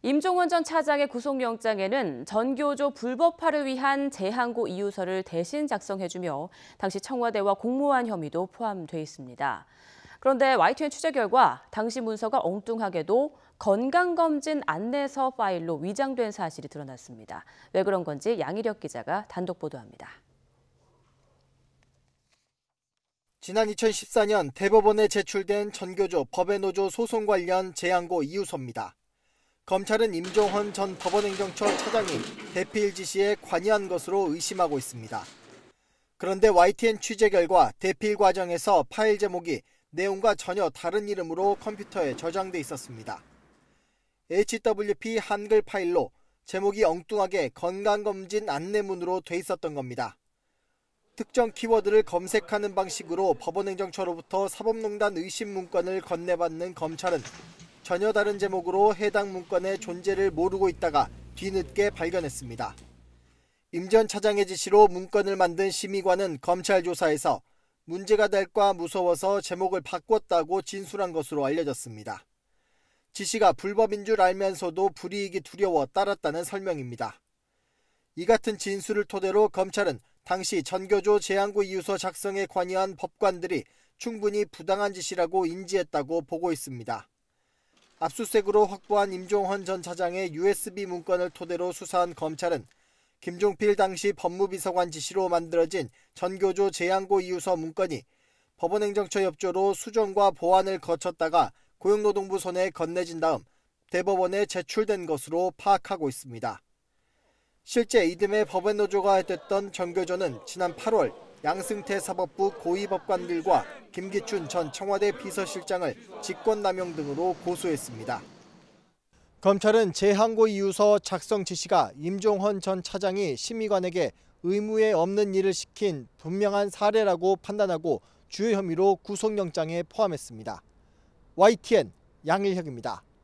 임종원 전 차장의 구속영장에는 전교조 불법화를 위한 재항고 이유서를 대신 작성해주며 당시 청와대와 공모한 혐의도 포함돼 있습니다. 그런데 YTN 취재 결과 당시 문서가 엉뚱하게도 건강검진 안내서 파일로 위장된 사실이 드러났습니다. 왜 그런 건지 양희력 기자가 단독 보도합니다. 지난 2014년 대법원에 제출된 전교조 법외노조 소송 관련 재항고 이유서입니다. 검찰은 임종헌 전 법원행정처 차장이 대피일 지시에 관여한 것으로 의심하고 있습니다. 그런데 YTN 취재 결과 대피일 과정에서 파일 제목이 내용과 전혀 다른 이름으로 컴퓨터에 저장돼 있었습니다. HWP 한글 파일로 제목이 엉뚱하게 건강검진 안내문으로 돼 있었던 겁니다. 특정 키워드를 검색하는 방식으로 법원행정처로부터 사법농단 의심 문건을 건네받는 검찰은 전혀 다른 제목으로 해당 문건의 존재를 모르고 있다가 뒤늦게 발견했습니다. 임 전 차장의 지시로 문건을 만든 심의관은 검찰 조사에서 문제가 될까 무서워서 제목을 바꿨다고 진술한 것으로 알려졌습니다. 지시가 불법인 줄 알면서도 불이익이 두려워 따랐다는 설명입니다. 이 같은 진술을 토대로 검찰은 당시 전교조 재항고 이유서 작성에 관여한 법관들이 충분히 부당한 지시라고 인지했다고 보고 있습니다. 압수수색으로 확보한 임종헌 전 차장의 USB 문건을 토대로 수사한 검찰은 김종필 당시 법무비서관 지시로 만들어진 전교조 재항고 이유서 문건이 법원행정처 협조로 수정과 보완을 거쳤다가 고용노동부 손에 건네진 다음 대법원에 제출된 것으로 파악하고 있습니다. 실제 이듬해 법외노조가 했던 전교조는 지난 8월 양승태 사법부 고위법관들과 김기춘 전 청와대 비서실장을 직권남용 등으로 고소했습니다. 검찰은 재항고 이유서 작성 지시가 임종헌 전 차장이 심의관에게 의무에 없는 일을 시킨 분명한 사례라고 판단하고 주요 혐의로 구속영장에 포함했습니다. YTN 양일혁입니다.